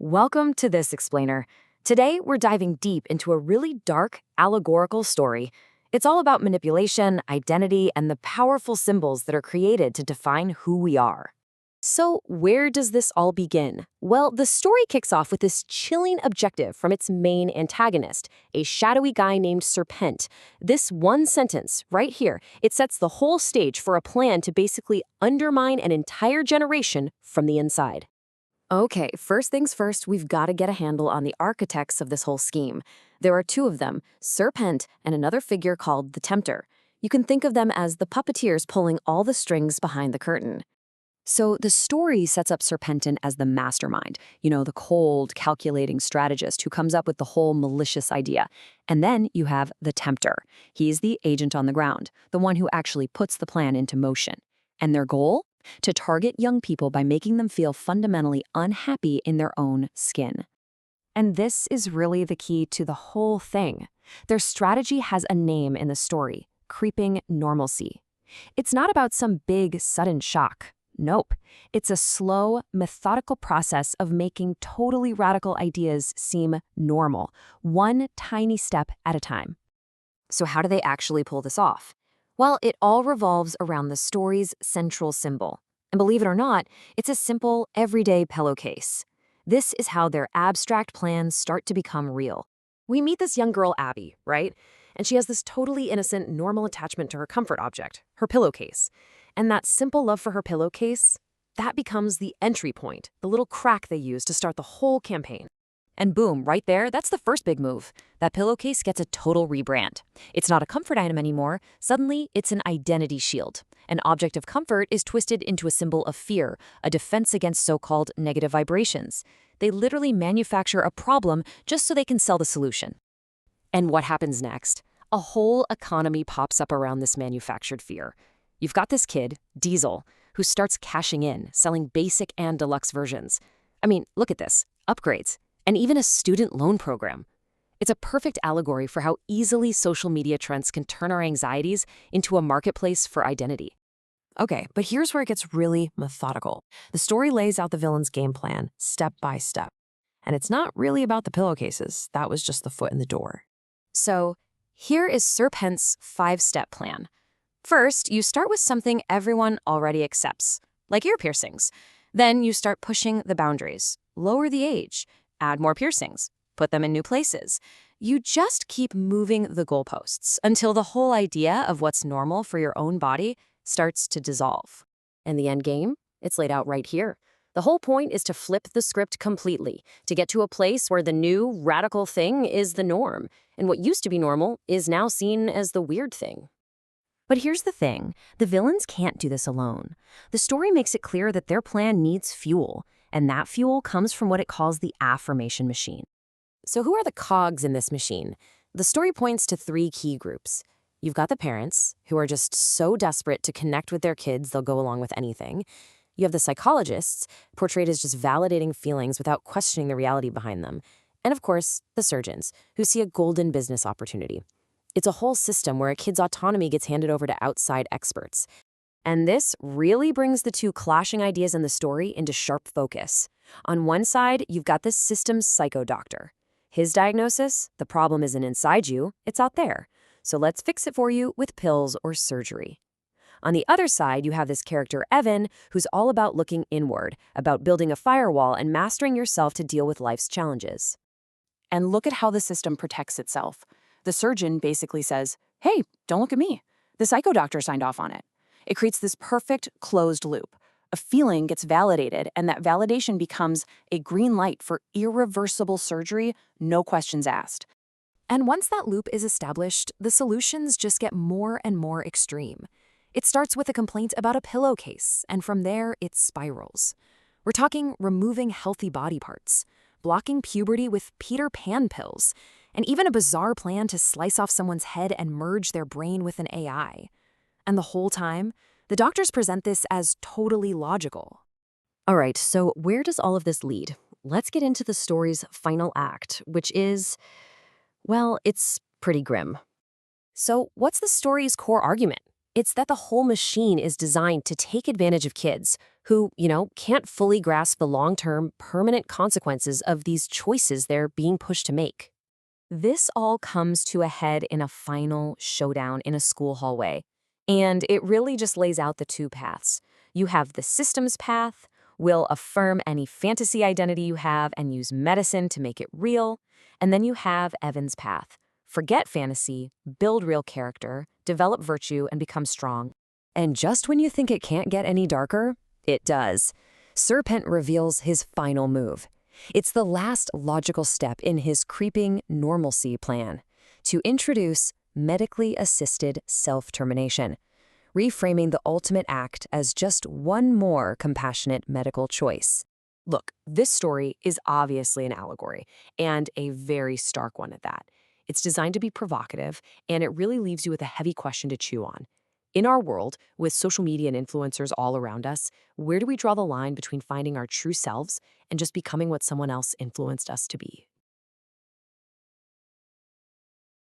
Welcome to This Explainer. Today, we're diving deep into a really dark, allegorical story. It's all about manipulation, identity, and the powerful symbols that are created to define who we are. So, where does this all begin? Well, the story kicks off with this chilling objective from its main antagonist, a shadowy guy named Serpent. This one sentence, right here, it sets the whole stage for a plan to basically undermine an entire generation from the inside. Okay, first things first, we've got to get a handle on the architects of this whole scheme. There are two of them, Serpent and another figure called the Tempter. You can think of them as the puppeteers pulling all the strings behind the curtain. So the story sets up Serpentin as the mastermind, the cold, calculating strategist who comes up with the whole malicious idea. And then you have the Tempter. He's the agent on the ground, the one who actually puts the plan into motion. And their goal? To target young people by making them feel fundamentally unhappy in their own skin. And this is really the key to the whole thing. Their strategy has a name in the story, creeping normalcy. It's not about some big, sudden shock. Nope. It's a slow, methodical process of making totally radical ideas seem normal, one tiny step at a time. So how do they actually pull this off? Well, it all revolves around the story's central symbol. And believe it or not, it's a simple, everyday pillowcase. This is how their abstract plans start to become real. We meet this young girl, Abby, right? And she has this totally innocent, normal attachment to her comfort object, her pillowcase. And that simple love for her pillowcase, that becomes the entry point, the little crack they use to start the whole campaign. And boom, right there, that's the first big move. That pillowcase gets a total rebrand. It's not a comfort item anymore. Suddenly, it's an identity shield. An object of comfort is twisted into a symbol of fear, a defense against so-called negative vibrations. They literally manufacture a problem just so they can sell the solution. And what happens next? A whole economy pops up around this manufactured fear. You've got this kid, Diesel, who starts cashing in, selling basic and deluxe versions. I mean, look at this, upgrades. And even a student loan program. It's a perfect allegory for how easily social media trends can turn our anxieties into a marketplace for identity. Okay, but here's where it gets really methodical. The story lays out the villain's game plan, step by step. And it's not really about the pillowcases. That was just the foot in the door. So, here is Serpent's 5-step plan. First, you start with something everyone already accepts, like ear piercings. Then you start pushing the boundaries, lower the age, add more piercings, put them in new places. You just keep moving the goalposts until the whole idea of what's normal for your own body starts to dissolve. And the end game? It's laid out right here. The whole point is to flip the script completely, to get to a place where the new, radical thing is the norm, and what used to be normal is now seen as the weird thing. But here's the thing, the villains can't do this alone. The story makes it clear that their plan needs fuel, and that fuel comes from what it calls the affirmation machine. So who are the cogs in this machine? The story points to 3 key groups. You've got the parents, who are just so desperate to connect with their kids they'll go along with anything. You have the psychologists, portrayed as just validating feelings without questioning the reality behind them. And of course, the surgeons, who see a golden business opportunity. It's a whole system where a kid's autonomy gets handed over to outside experts. And this really brings the 2 clashing ideas in the story into sharp focus. On one side, you've got the system's psycho doctor. His diagnosis, the problem isn't inside you, it's out there. So let's fix it for you with pills or surgery. On the other side, you have this character, Evan, who's all about looking inward, about building a firewall and mastering yourself to deal with life's challenges. And look at how the system protects itself. The surgeon basically says, hey, don't look at me. The psycho doctor signed off on it. It creates this perfect closed loop. A feeling gets validated, and that validation becomes a green light for irreversible surgery, no questions asked. And once that loop is established, the solutions just get more and more extreme. It starts with a complaint about a pillowcase, and from there, it spirals. We're talking removing healthy body parts, blocking puberty with Peter Pan pills, and even a bizarre plan to slice off someone's head and merge their brain with an AI. And the whole time, the doctors present this as totally logical. All right, so where does all of this lead? Let's get into the story's final act, which is, well, it's pretty grim. So what's the story's core argument? It's that the whole machine is designed to take advantage of kids, who, can't fully grasp the long-term, permanent consequences of these choices they're being pushed to make. This all comes to a head in a final showdown in a school hallway. And it really just lays out the two paths. You have the systems path, will affirm any fantasy identity you have and use medicine to make it real. And then you have Evan's path. Forget fantasy, build real character, develop virtue, and become strong. And just when you think it can't get any darker, it does. Serpent reveals his final move. It's the last logical step in his creeping normalcy plan to introduce medically assisted self-termination, reframing the ultimate act as just one more compassionate medical choice. Look, this story is obviously an allegory, and a very stark one at that. It's designed to be provocative, and it really leaves you with a heavy question to chew on. In our world, with social media and influencers all around us, where do we draw the line between finding our true selves and just becoming what someone else influenced us to be?